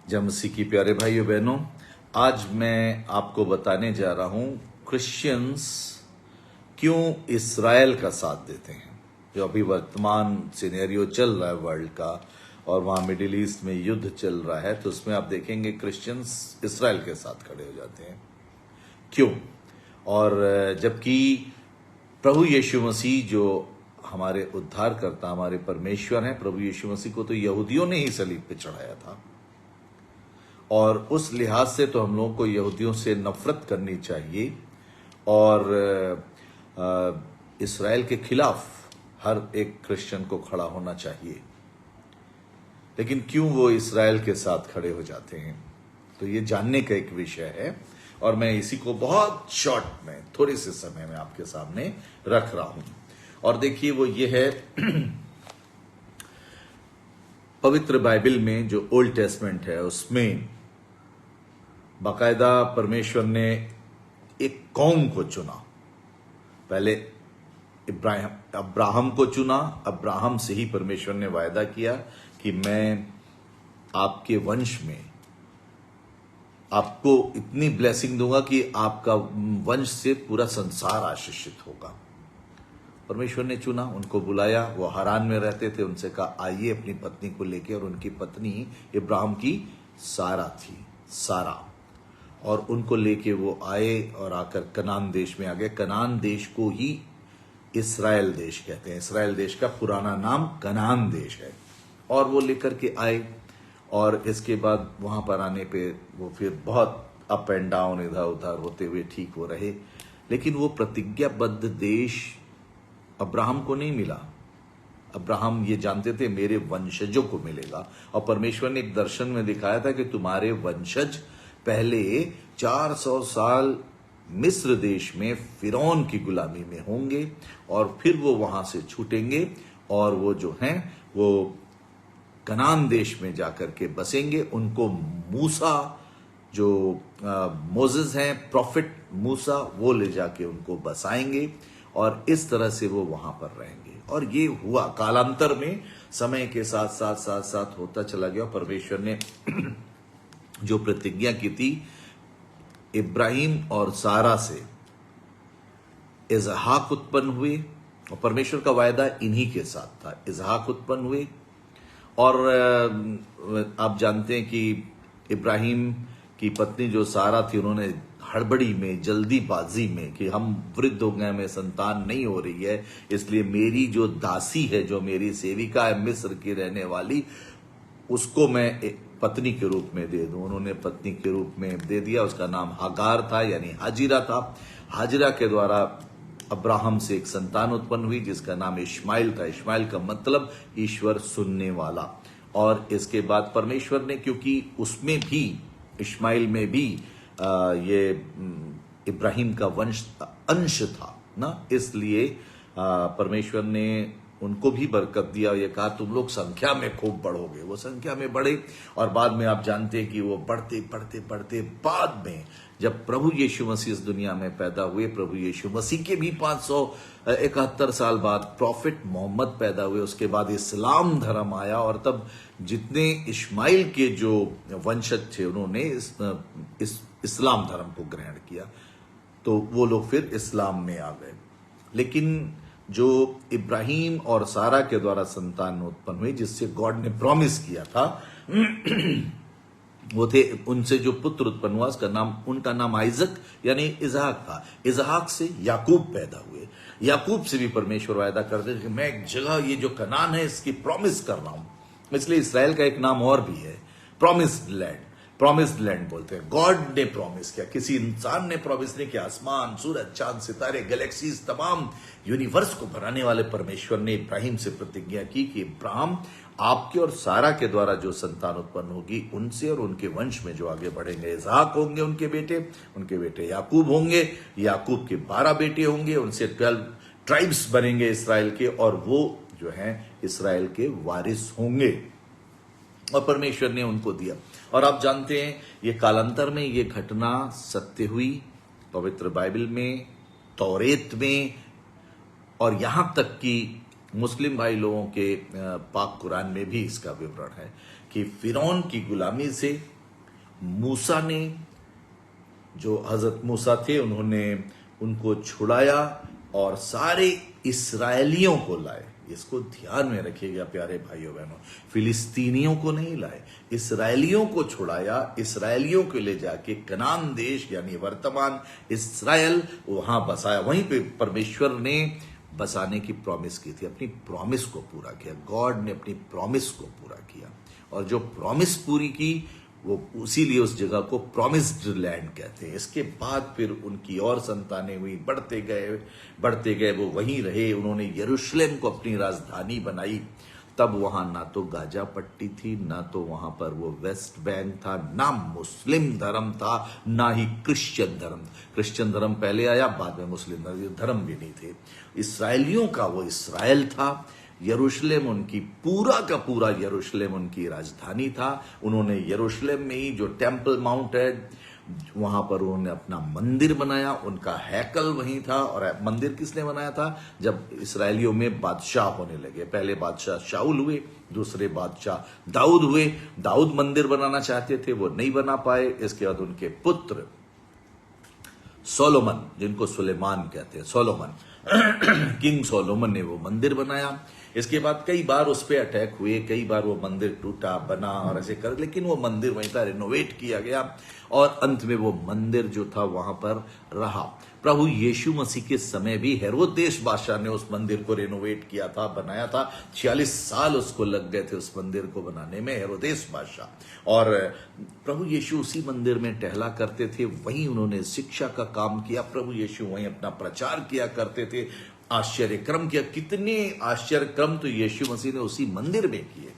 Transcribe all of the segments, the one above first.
जय मसीह की प्यारे भाइयों बहनों, आज मैं आपको बताने जा रहा हूं क्रिश्चियंस क्यों इस्राएल का साथ देते हैं। जो अभी वर्तमान सिनेरियो चल रहा है वर्ल्ड का और वहां मिडिल ईस्ट में युद्ध चल रहा है, तो उसमें आप देखेंगे क्रिश्चियंस इस्राएल के साथ खड़े हो जाते हैं। क्यों? और जबकि प्रभु यीशु मसीह जो हमारे उद्धारकर्ता, हमारे परमेश्वर हैं, प्रभु यीशु मसीह को तो यहूदियों ने ही सलीब पे चढ़ाया था और उस लिहाज से तो हम लोगों को यहूदियों से नफरत करनी चाहिए और इस्राएल के खिलाफ हर एक क्रिश्चियन को खड़ा होना चाहिए। लेकिन क्यों वो इस्राएल के साथ खड़े हो जाते हैं, तो ये जानने का एक विषय है और मैं इसी को बहुत शॉर्ट में थोड़े से समय में आपके सामने रख रहा हूं। और देखिए वो ये है पवित्र बाइबल में जो ओल्ड टेस्टमेंट है उसमें बाकायदा परमेश्वर ने एक कौम को चुना। पहले अब्राहम को चुना। अब्राहम से ही परमेश्वर ने वायदा किया कि मैं आपके वंश में आपको इतनी ब्लेसिंग दूंगा कि आपका वंश से पूरा संसार आशीषित होगा। परमेश्वर ने चुना, उनको बुलाया। वो हारान में रहते थे, उनसे कहा आइए अपनी पत्नी को लेके। और उनकी पत्नी इब्राहिम की सारा थी, सारा। और उनको लेके वो आए और आकर कनान देश में आ गए। कनान देश को ही इस्राएल देश कहते हैं। इस्राएल देश का पुराना नाम कनान देश है। और वो लेकर के आए और इसके बाद वहां पर आने पे वो फिर बहुत अप एंड डाउन, इधर उधर होते हुए ठीक हो रहे। लेकिन वो प्रतिज्ञाबद्ध देश अब्राहम को नहीं मिला। अब्राहम ये जानते थे मेरे वंशजों को मिलेगा। और परमेश्वर ने एक दर्शन में दिखाया था कि तुम्हारे वंशज पहले 400 साल मिस्र देश में फिरौन की गुलामी में होंगे और फिर वो वहां से छूटेंगे और वो जो हैं वो कनान देश में जाकर के बसेंगे। उनको मूसा जो मोजेस हैं, प्रॉफिट मूसा, वो ले जाके उनको बसाएंगे और इस तरह से वो वहां पर रहेंगे। और ये हुआ कालांतर में, समय के साथ साथ साथ साथ होता चला गया। परमेश्वर ने जो प्रतिज्ञा की थी इब्राहिम और सारा से, इजहाक उत्पन्न हुए और परमेश्वर का वायदा इन्हीं के साथ था। इजहाक उत्पन्न हुए और आप जानते हैं कि इब्राहिम की पत्नी जो सारा थी, उन्होंने हड़बड़ी में, जल्दीबाजी में कि हम वृद्ध हो गए, में संतान नहीं हो रही है, इसलिए मेरी जो दासी है, जो मेरी सेविका है मिस्र की रहने वाली, उसको मैं पत्नी के रूप में दे दूं। उन्होंने पत्नी के रूप में दे दिया। उसका नाम हागार था, यानी हाजिरा था। हाजिरा के द्वारा अब्राहम से एक संतान उत्पन्न हुई जिसका नाम इश्माइल था। इश्माइल का मतलब ईश्वर सुनने वाला। और इसके बाद परमेश्वर ने, क्योंकि उसमें भी, इश्माइल में भी ये इब्राहिम का वंश अंश था ना, इसलिए परमेश्वर ने उनको भी बरकत दिया और ये कहा तुम लोग संख्या में खूब बढ़ोगे। वो संख्या में बढ़े और बाद में आप जानते हैं कि वो बढ़ते बढ़ते बढ़ते बाद में जब प्रभु यीशु मसीह इस दुनिया में पैदा हुए, प्रभु यीशु मसीह के भी 571 साल बाद प्रॉफिट मोहम्मद पैदा हुए। उसके बाद इस्लाम धर्म आया और तब जितने इस्माइल के जो वंशज थे उन्होंने इस्लाम धर्म को ग्रहण किया, तो वो लोग फिर इस्लाम में आ गए। लेकिन जो इब्राहिम और सारा के द्वारा संतान उत्पन्न हुई, जिससे गॉड ने प्रॉमिस किया था, वो थे, उनसे जो पुत्र उत्पन्न हुआ उनका नाम आइजक यानी इजहाक था। इजहाक से याकूब पैदा हुए। याकूब से भी परमेश्वर वायदा करते थे कि मैं एक जगह, ये जो कनान है, इसकी प्रॉमिस कर रहा हूं। इसलिए इसराइल का एक नाम और भी है, प्रॉमिस्ड लैंड। प्रॉमिस्ड लैंड बोलते हैं। गॉड ने प्रॉमिस किया, किसी इंसान ने प्रॉमिस नहीं किया। आसमान, सूरज, चांद, सितारे, गैलेक्सीज, तमाम यूनिवर्स को बनाने वाले परमेश्वर ने इब्राहिम से प्रतिज्ञा की कि इब्राहिम, आपके और सारा के द्वारा जो संतान उत्पन्न होगी, उनसे और उनके वंश में जो आगे बढ़ेंगे, इसहाक होंगे उनके बेटे याकूब होंगे, याकूब के 12 बेटे होंगे, उनसे 12 ट्राइब्स बनेंगे इस्राएल के, और वो जो हैं इस्राएल के वारिस होंगे। और परमेश्वर ने उनको दिया। और आप जानते हैं ये कालांतर में ये घटना सत्य हुई पवित्र बाइबल में, तौरेत में, और यहां तक कि मुस्लिम भाई लोगों के पाक कुरान में भी इसका विवरण है कि फिरौन की गुलामी से मूसा ने, जो हजरत मूसा थे, उन्होंने उनको छुड़ाया और सारे इस्राएलियों को लाए। इसको ध्यान में रखिएगा प्यारे भाइयों बहनों, फिलिस्तीनियों को नहीं लाए, इस्राएलियों को छुड़ाया। इस्राएलियों को ले जाके कनान देश यानी वर्तमान इस्राएल वहां बसाया। वहीं पे परमेश्वर ने बसाने की प्रॉमिस की थी, अपनी प्रॉमिस को पूरा किया। गॉड ने अपनी प्रॉमिस को पूरा किया और जो प्रॉमिस पूरी की वो उसीलिए उस जगह को प्रॉमिस्ड लैंड कहते हैं। इसके बाद फिर उनकी और संतानें हुई, बढ़ते गए वो वहीं रहे। उन्होंने यरूशलेम को अपनी राजधानी बनाई। तब वहां ना तो गाजा पट्टी थी, ना तो वहां पर वो वेस्ट बैंक था, ना मुस्लिम धर्म था, ना ही क्रिश्चियन धर्म। क्रिश्चियन धर्म पहले आया, बाद में मुस्लिम धर्म भी नहीं थे। इसराइलियों का वो इसराइल था। यरूशलेम उनकी पूरा का पूरा यरूशलेम उनकी राजधानी था। उन्होंने यरूशलेम में ही जो टेम्पल माउंट है वहां पर उन्होंने अपना मंदिर बनाया। उनका हैकल वहीं था। और मंदिर किसने बनाया था? जब इसराइलियों में बादशाह होने लगे। पहले बादशाह शाऊल हुए, दूसरे बादशाह दाऊद हुए। दाऊद मंदिर बनाना चाहते थे, वो नहीं बना पाए। इसके बाद उनके पुत्र सोलोमन, जिनको सुलेमान कहते हैं, सोलोमन किंग सोलोमन ने वो मंदिर बनाया। इसके बाद कई बार उस पर अटैक हुए, कई बार वो मंदिर टूटा बना और ऐसे कर, लेकिन वो मंदिर वहीं था, रिनोवेट किया गया और अंत में वो मंदिर जो था वहां पर रहा। प्रभु यीशु मसीह के समय भी हेरोदेस बादशाह ने उस मंदिर को रिनोवेट किया था, बनाया था। 46 साल उसको लग गए थे उस मंदिर को बनाने में, हेरोदेस बादशाह। और प्रभु यीशु उसी मंदिर में टहला करते थे, वहीं उन्होंने शिक्षा का काम किया। प्रभु यीशु वहीं अपना प्रचार किया करते थे, आश्चर्यक्रम किया। कितने आश्चर्यक्रम तो यीशु मसीह ने उसी मंदिर में किए।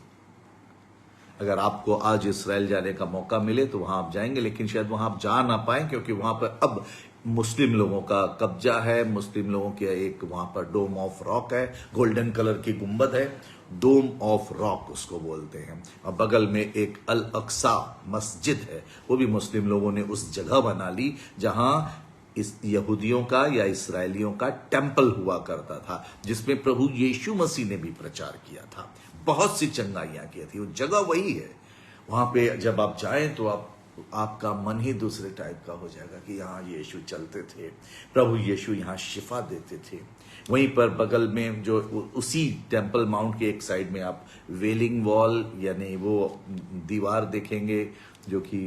अगर आपको आज इस्राएल जाने का मौका मिले तो वहां आप जाएंगे, लेकिन शायद वहां आप जा ना पाए, क्योंकि वहां पर अब मुस्लिम लोगों का कब्जा है। मुस्लिम लोगों के एक वहां पर डोम ऑफ रॉक है, गोल्डन कलर की गुंबद है, डोम ऑफ रॉक उसको बोलते हैं। और बगल में एक अल अक्सा मस्जिद है, वो भी मुस्लिम लोगों ने उस जगह बना ली जहां इस यहूदियों का या इसराइलियों का टेंपल हुआ करता था, जिसमें प्रभु यीशु मसीह ने भी प्रचार किया था, बहुत सी चंगाइयां की थी। वो जगह वही है। वहां पे जब आप जाएं तो आपका मन ही दूसरे टाइप का हो जाएगा कि यहाँ यीशु चलते थे, प्रभु यीशु यहाँ शिफा देते थे। वहीं पर बगल में जो उसी टेंपल माउंट के एक साइड में आप वेलिंग वॉल यानी वो दीवार देखेंगे, जो कि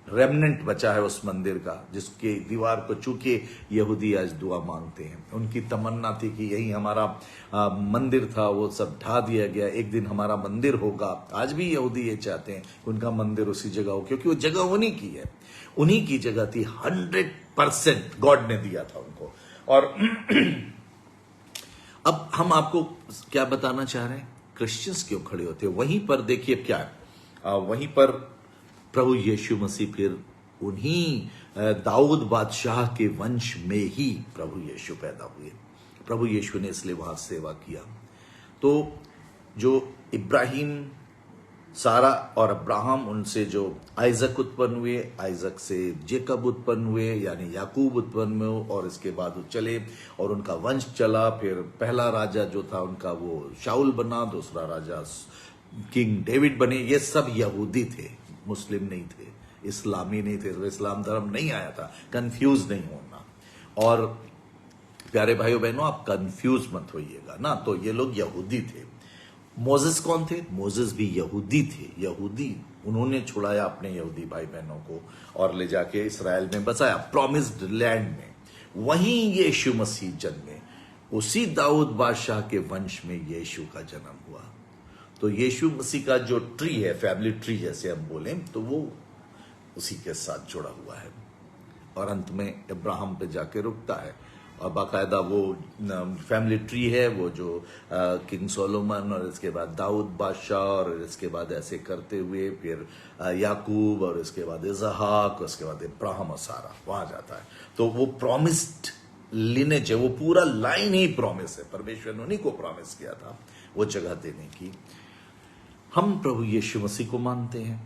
रेमनेंट बचा है उस मंदिर का, जिसके दीवार को चूके यहूदी आज दुआ मांगते हैं। उनकी तमन्ना थी कि यही हमारा मंदिर था, वो सब ढा दिया गया, एक दिन हमारा मंदिर होगा। आज भी यहूदी ये चाहते हैं उनका मंदिर उसी जगह हो, क्योंकि वो जगह उन्हीं की है, उन्हीं की जगह थी। 100% गॉड ने दिया था उनको। और अब हम आपको क्या बताना चाह रहे हैं, क्रिश्चियंस क्यों खड़े होते हैं? वहीं पर देखिए क्या है, वहीं पर प्रभु यीशु मसीह फिर उन्हीं दाऊद बादशाह के वंश में ही प्रभु यीशु पैदा हुए। प्रभु यीशु ने इसलिए वहां सेवा किया। तो जो इब्राहिम, सारा और अब्राहम, उनसे जो आइजक उत्पन्न हुए, आइजक से जेकब उत्पन्न हुए यानी याकूब उत्पन्न हुए, और इसके बाद वो चले और उनका वंश चला। फिर पहला राजा जो था उनका वो शाऊल बना, दूसरा राजा किंग डेविड बने। ये सब यहूदी थे, मुस्लिम नहीं थे, इस्लामी नहीं थे, तो इस्लाम धर्म नहीं आया था। कंफ्यूज नहीं होना। और प्यारे भाइयों बहनों, आप कंफ्यूज मत होइएगा ना। तो ये लोग यहूदी थे। मोसेस कौन थे? मोसेस भी यहूदी थे, यहूदी। उन्होंने छुड़ाया अपने यहूदी भाई बहनों को और ले जाके इसराइल में बसाया, प्रॉमिस्ड लैंड में। वहीं यीशु मसीह जन्मे, उसी दाऊद बादशाह के वंश में यीशु का जन्म हुआ। तो यीशु मसीह का जो ट्री है, फैमिली ट्री जैसे हम बोलें, तो वो उसी के साथ जुड़ा हुआ है और अंत में अब्राहम पे जाके रुकता है। और बाकायदा वो फैमिली ट्री है, वो जो किंग सोलोमन और इसके बाद दाऊद बादशाह और इसके बाद ऐसे करते हुए फिर याकूब और इसके बाद इसहाक, उसके बाद अब्राहम और सारा वहां जाता है। तो वो प्रॉमिस्ड लिनेज है, वो पूरा लाइन ही प्रॉमिस है। परमेश्वर ने उन्हीं को प्रॉमिस किया था वो जगह देने की। हम प्रभु यीशु मसीह को मानते हैं,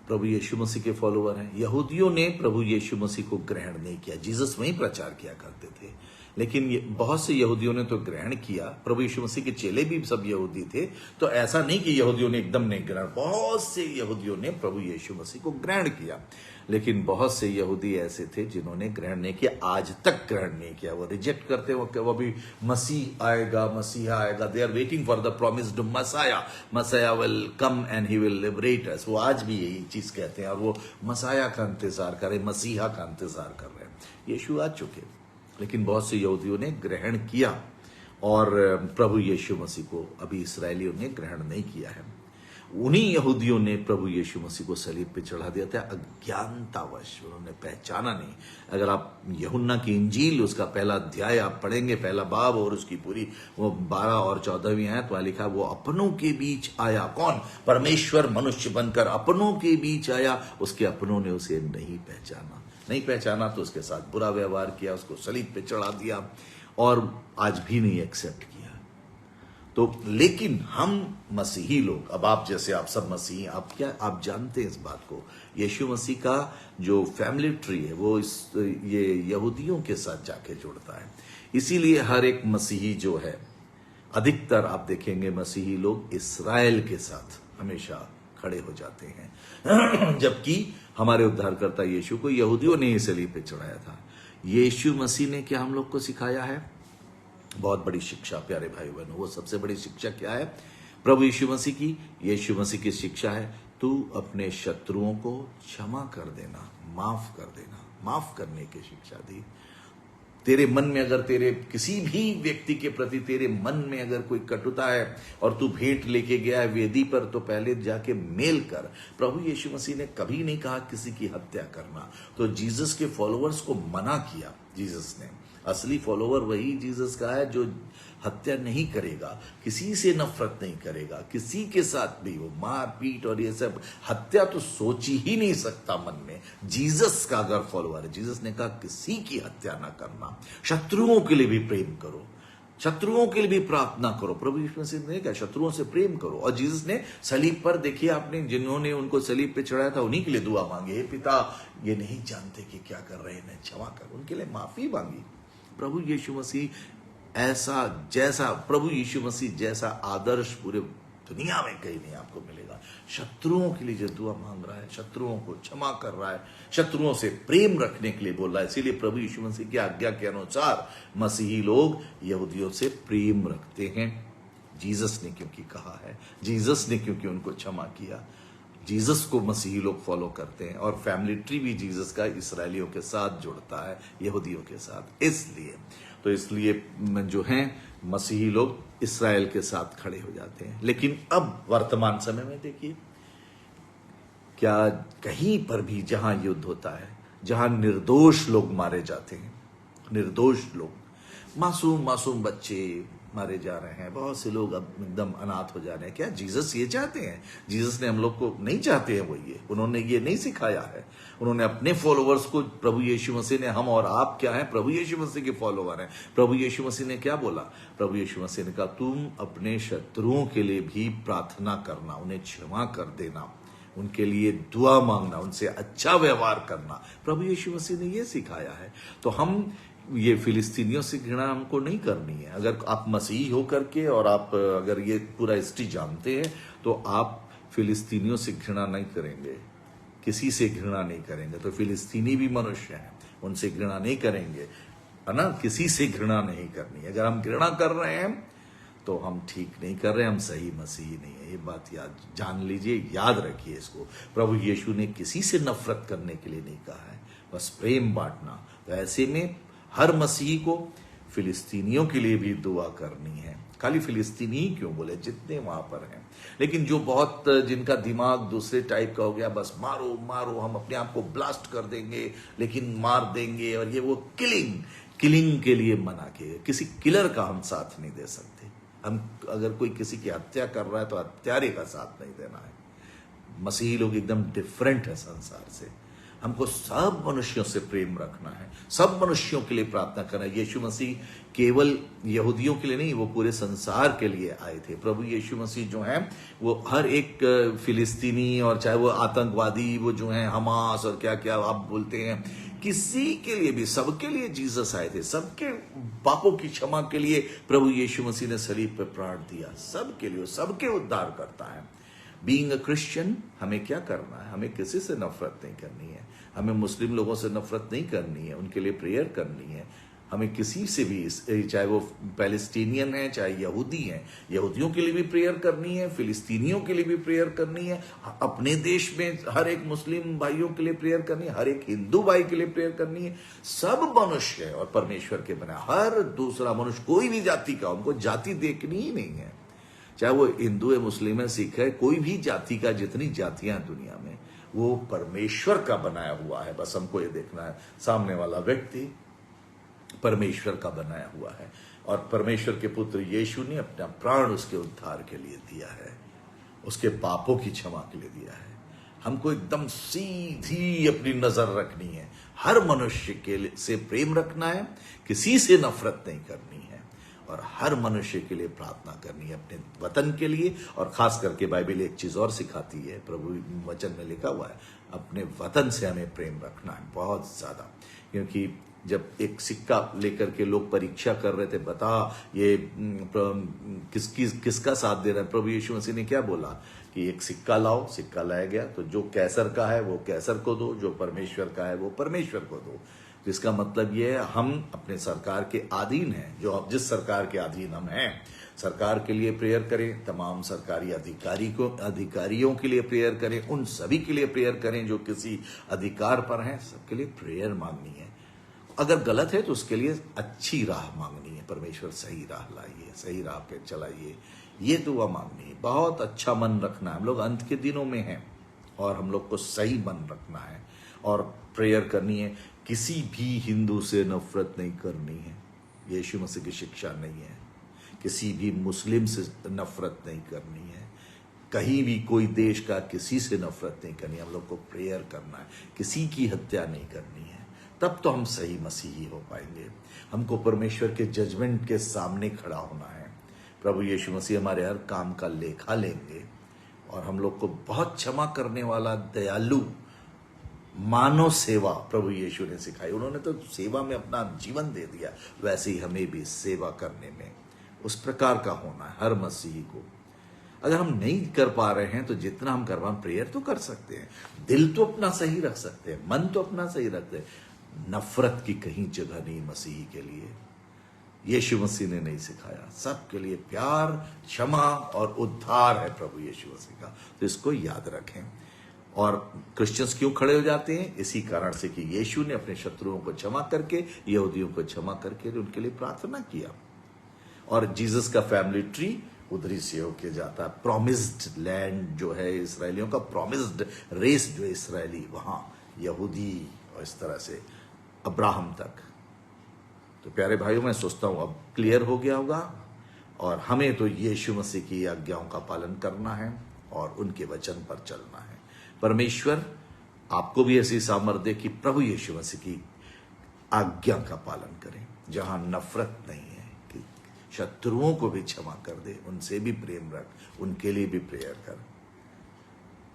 प्रभु यीशु मसीह के फॉलोअर हैं। यहूदियों ने प्रभु यीशु मसीह को ग्रहण नहीं किया। जीसस वहीं प्रचार किया करते थे, लेकिन बहुत से यहूदियों ने तो ग्रहण किया, प्रभु यीशु मसीह के चेले भी सब यहूदी थे, तो ऐसा नहीं कि यहूदियों ने एकदम नहीं ग्रहण, बहुत से यहूदियों ने प्रभु यीशु मसीह को ग्रहण किया, लेकिन बहुत से यहूदी ऐसे थे जिन्होंने ग्रहण नहीं किया, आज तक ग्रहण नहीं किया, वो रिजेक्ट करते हो कि वो भी मसीह आएगा, मसीहा आएगा, they are waiting for the promised messiah, messiah will come and he will liberate us, वो आज भी यही चीज कहते हैं और वो मसाया का इंतजार कर रहे, मसीहा का इंतजार कर रहे हैं। यीशु आ चुके, लेकिन बहुत से यहूदियों ने ग्रहण किया और प्रभु यीशु मसीह को अभी इसराइलियों ने ग्रहण नहीं किया है। उन्हीं यहूदियों ने प्रभु यीशु मसीह को सलीब पे चढ़ा दिया था अज्ञानतावश, उन्होंने पहचाना नहीं। अगर आप यूहन्ना की इंजील उसका पहला अध्याय आप पढ़ेंगे, पहला बाब और उसकी पूरी वो 12 और 14वीं आयत, वहां लिखा वो अपनों के बीच आया, कौन? परमेश्वर मनुष्य बनकर अपनों के बीच आया, उसके अपनों ने उसे नहीं पहचाना तो उसके साथ बुरा व्यवहार किया, उसको सलीब पे चढ़ा दिया और आज भी नहीं एक्सेप्ट किया। तो लेकिन हम मसीही लोग, अब आप जैसे आप सब मसीही, आप जानते हैं इस बात को, यीशु मसीह का जो फैमिली ट्री है वो ये यहूदियों के साथ जाके जुड़ता है। इसीलिए हर एक मसीही जो है, अधिकतर आप देखेंगे मसीही लोग इस्राएल के साथ हमेशा खड़े हो जाते हैं जबकि हमारे उद्धारकर्ता यीशु को यहूदियों ने ही सलीब पे चढ़ाया था। यीशु मसीह ने क्या हम लोग को सिखाया है? बहुत बड़ी शिक्षा प्यारे भाई बहनों, वो सबसे बड़ी शिक्षा क्या है? प्रभु यीशु मसीह की, यीशु मसीह की शिक्षा है, तू अपने शत्रुओं को क्षमा कर देना, माफ कर देना, माफ करने की शिक्षा दी। तेरे मन में अगर तेरे किसी भी व्यक्ति के प्रति तेरे मन में अगर कोई कटुता है और तू भेंट लेके गया है वेदी पर, तो पहले जाके मेल कर। प्रभु यीशु मसीह ने कभी नहीं कहा किसी की हत्या करना, तो जीसस के फॉलोअर्स को मना किया जीसस ने। असली फॉलोवर वही जीसस का है जो हत्या नहीं करेगा, किसी से नफरत नहीं करेगा, किसी के साथ भी वो मार पीट और ये सब हत्या तो सोच ही नहीं सकता मन में। जीसस का अगर फॉलोवर है, जीसस ने कहा किसी की हत्या ना करना, शत्रुओं के लिए भी प्रेम करो, शत्रुओं के लिए भी प्रार्थना करो। प्रभु यीशु मसीह ने कहा शत्रुओं से प्रेम करो। और जीसस ने सलीब पर, देखिए आपने, जिन्होंने उनको सलीब पे चढ़ाया था उन्हीं के लिए दुआ मांगी, हे पिता ये नहीं जानते कि क्या कर रहे हैं, क्षमा कर, उनके लिए माफी मांगी। प्रभु यीशु मसीह प्रभु यीशु मसीह जैसा आदर्श पूरे दुनिया में कहीं नहीं आपको मिलेगा। शत्रुओं के लिए जो दुआ मांग रहा है, शत्रुओं को क्षमा कर रहा है, शत्रुओं से प्रेम रखने के लिए बोल रहा है। इसीलिए प्रभु यीशु मसीह की आज्ञा के अनुसार मसीही लोग यहूदियों से प्रेम रखते हैं। जीसस ने क्योंकि कहा है, जीसस ने क्योंकि उनको क्षमा किया, जीसस को मसीही लोग फॉलो करते हैं और फैमिली ट्री भी जीसस का इसराइलियों के साथ जुड़ता है, यहूदियों के साथ। इसलिए जो हैं मसीही लोग इसराइल के साथ खड़े हो जाते हैं। लेकिन अब वर्तमान समय में देखिए, क्या कहीं पर भी जहां युद्ध होता है, जहां निर्दोष लोग मारे जाते हैं, निर्दोष लोग, मासूम बच्चे मारे जा रहे हैं, बहुत से लोग अब एकदम अनाथ हो जा रहे हैं, क्या जीसस ये चाहते हैं? जीसस ने हम लोग को नहीं चाहते हैं वो, ये उन्होंने ये नहीं सिखाया है। उन्होंने अपने फॉलोअर्स को, प्रभु यीशु मसीह ने, हम और आप क्या हैं? प्रभु यीशु मसीह के फॉलोअर हैं। प्रभु यीशु मसीह ने क्या बोला? प्रभु यीशु मसीह ने कहा तुम अपने शत्रुओं के लिए भी प्रार्थना करना, उन्हें क्षमा कर देना, उनके लिए दुआ मांगना, उनसे अच्छा व्यवहार करना। प्रभु यीशु मसीह ने ये सिखाया है। तो हम ये फिलिस्तीनियों से घृणा हमको नहीं करनी है। अगर आप मसीही होकर के और आप अगर ये पूरा हिस्ट्री जानते हैं तो आप फिलिस्तीनियों से घृणा नहीं करेंगे, किसी से घृणा नहीं करेंगे। तो फिलिस्तीनी भी मनुष्य हैं, उनसे घृणा नहीं करेंगे, है ना? किसी से घृणा नहीं करनी। अगर हम घृणा कर रहे हैं तो हम ठीक नहीं कर रहे, हम सही मसीही नहीं है। ये बात जान लीजिए, याद रखिए इसको। प्रभु यीशु ने किसी से नफरत करने के लिए नहीं कहा है, बस प्रेम बांटना। तो ऐसे में हर मसीही को फिलिस्तीनियों के लिए भी दुआ करनी है। खाली फिलिस्तीनी ही क्यों बोले, जितने वहां पर हैं। लेकिन जो बहुत, जिनका दिमाग दूसरे टाइप का हो गया, बस मारो मारो, हम अपने आप को ब्लास्ट कर देंगे लेकिन मार देंगे, और ये वो किलिंग के लिए मना किए। किसी किलर का हम साथ नहीं दे सकते। हम अगर कोई किसी की हत्या कर रहा है तो हत्यारे का साथ नहीं देना है। मसीही लोग एकदम डिफरेंट है संसार से। हमको सब मनुष्यों से प्रेम रखना है, सब मनुष्यों के लिए प्रार्थना करना है। यीशु मसीह केवल यहूदियों के लिए नहीं, वो पूरे संसार के लिए आए थे। प्रभु यीशु मसीह जो हैं वो हर एक फिलिस्तीनी, और चाहे वो आतंकवादी, वो जो हैं हमास और क्या क्या आप बोलते हैं, किसी के लिए भी, सबके लिए जीसस आए थे, सबके पापों की क्षमा के लिए प्रभु यीशु मसीह ने सलीब पर प्राण दिया, सबके लिए, सबके उद्धार करता है। बीइंग अ क्रिश्चियन हमें क्या करना है? हमें किसी से नफरत नहीं करनी है, हमें मुस्लिम लोगों से नफरत नहीं करनी है, उनके लिए प्रेयर करनी है। हमें किसी से भी, चाहे वो पैलेस्टीनियन है चाहे यहूदी हैं, यहूदियों के लिए भी प्रेयर करनी है, फिलिस्तीनियों के लिए भी प्रेयर करनी है, अपने देश में हर एक मुस्लिम भाइयों के लिए प्रेयर करनी है, हर एक हिंदू भाई के लिए प्रेयर करनी है। सब मनुष्य है और परमेश्वर के बना, हर दूसरा मनुष्य, कोई भी जाति का, उनको जाति देखनी ही नहीं है, चाहे वो हिंदू है, मुस्लिम है, सिख है, कोई भी जाति का, जितनी जातियां दुनिया में, वो परमेश्वर का बनाया हुआ है। बस हमको ये देखना है सामने वाला व्यक्ति परमेश्वर का बनाया हुआ है, और परमेश्वर के पुत्र यीशु ने अपना प्राण उसके उद्धार के लिए दिया है, उसके पापों की क्षमा के लिए दिया है। हमको एकदम सीधी अपनी नजर रखनी है, हर मनुष्य के से प्रेम रखना है, किसी से नफरत नहीं करनी है, और हर मनुष्य के लिए प्रार्थना करनी है, अपने वतन के लिए। और खास करके बाइबल एक चीज और सिखाती है, प्रभु वचन में लिखा हुआ है, अपने वतन से हमें प्रेम रखना है बहुत ज्यादा। क्योंकि जब एक सिक्का लेकर के लोग परीक्षा कर रहे थे, बता ये किसका साथ दे रहा है, प्रभु यीशु मसीह ने क्या बोला कि एक सिक्का लाओ, सिक्का लाया गया, तो जो कैसर का है वो कैसर को दो, जो परमेश्वर का है वो परमेश्वर को दो। जिसका मतलब ये है, हम अपने सरकार के अधीन हैं, जो जिस सरकार के अधीन हम हैं, सरकार के लिए प्रेयर करें, तमाम सरकारी अधिकारियों के लिए प्रेयर करें, उन सभी के लिए प्रेयर करें जो किसी अधिकार पर हैं, सबके लिए प्रेयर मांगनी है। अगर गलत है तो उसके लिए अच्छी राह मांगनी है, परमेश्वर सही राह लाइए, सही राह पे चलाइए, ये दुआ मांगनी है। बहुत अच्छा मन रखना है, हम लोग अंत के दिनों में हैं और हम लोग को सही मन रखना है और प्रेयर करनी है। किसी भी हिंदू से नफरत नहीं करनी है, यीशु मसीह की शिक्षा नहीं है। किसी भी मुस्लिम से नफरत नहीं करनी है, कहीं भी कोई देश का किसी से नफरत नहीं करनी है। हम लोग को प्रेयर करना है, किसी की हत्या नहीं करनी है, तब तो हम सही मसीही हो पाएंगे। हमको परमेश्वर के जजमेंट के सामने खड़ा होना है। प्रभु यीशु मसीह हमारे हर काम का लेखा लेंगे और हम लोग को बहुत क्षमा करने वाला, दयालु, मानव सेवा प्रभु यीशु ने सिखाई। उन्होंने तो सेवा में अपना जीवन दे दिया, वैसे ही हमें भी सेवा करने में उस प्रकार का होना है हर मसीही को। अगर हम नहीं कर पा रहे हैं तो जितना हम कर पाए, प्रेयर तो कर सकते हैं, दिल तो अपना सही रख सकते हैं, मन तो अपना सही रखते हैं। नफरत की कहीं जगह नहीं मसीही के लिए, यीशु मसीह ने नहीं सिखाया। सबके लिए प्यार, क्षमा और उद्धार है प्रभु यीशु मसीह का, तो इसको याद रखें। और क्रिश्चियंस क्यों खड़े हो जाते हैं? इसी कारण से कि यीशु ने अपने शत्रुओं को क्षमा करके, यहूदियों को क्षमा करके उनके लिए प्रार्थना किया। और जीसस का फैमिली ट्री उधरी से होके जाता है। प्रॉमिस्ड लैंड जो है इसराइलियों का, प्रॉमिस्ड रेस जो है इसराइली, वहां यहूदी और इस तरह से अब्राहम तक। तो प्यारे भाइयों, मैं सोचता हूं अब क्लियर हो गया होगा, और हमें तो यीशु मसीह की आज्ञाओं का पालन करना है और उनके वचन पर चलना है। परमेश्वर आपको भी ऐसी सामर्थ्य दे कि प्रभु यीशु मसीह की आज्ञा का पालन करें, जहां नफरत नहीं है, कि शत्रुओं को भी क्षमा कर दे, उनसे भी प्रेम रख, उनके लिए भी प्रेयर कर।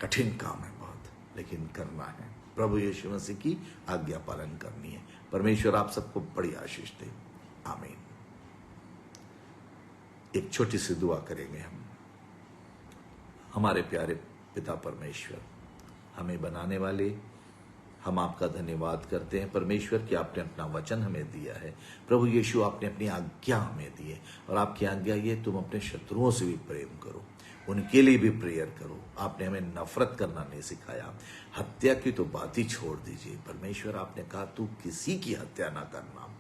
कठिन काम है बहुत, लेकिन करना है। प्रभु यीशु मसीह की आज्ञा पालन करनी है। परमेश्वर आप सबको बड़ी आशीष दे, आमीन। एक छोटी सी दुआ करेंगे हम। हमारे प्यारे पिता परमेश्वर, हमें बनाने वाले, हम आपका धन्यवाद करते हैं परमेश्वर कि आपने अपना वचन हमें दिया है। प्रभु यीशु, आपने अपनी आज्ञा हमें दी है, और आपकी आज्ञा ये, तुम अपने शत्रुओं से भी प्रेम करो, उनके लिए भी प्रेयर करो। आपने हमें नफरत करना नहीं सिखाया, हत्या की तो बात ही छोड़ दीजिए। परमेश्वर, आपने कहा तू किसी की हत्या ना करना।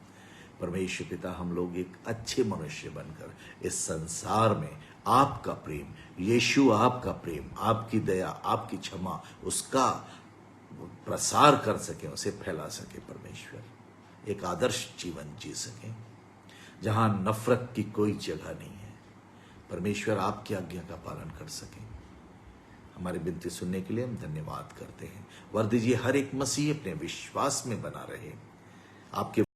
परमेश्वर पिता, हम लोग एक अच्छे मनुष्य बनकर इस संसार में आपका प्रेम, यीशु आपका प्रेम, आपकी दया, आपकी क्षमा, उसका प्रसार कर सके, उसे फैला सके। परमेश्वर, एक आदर्श जीवन जी सके जहां नफरत की कोई जगह नहीं है। परमेश्वर, आपकी आज्ञा का पालन कर सके। हमारी विनती सुनने के लिए हम धन्यवाद करते हैं। वर दीजिए हर एक मसीह अपने विश्वास में बना रहे, आपके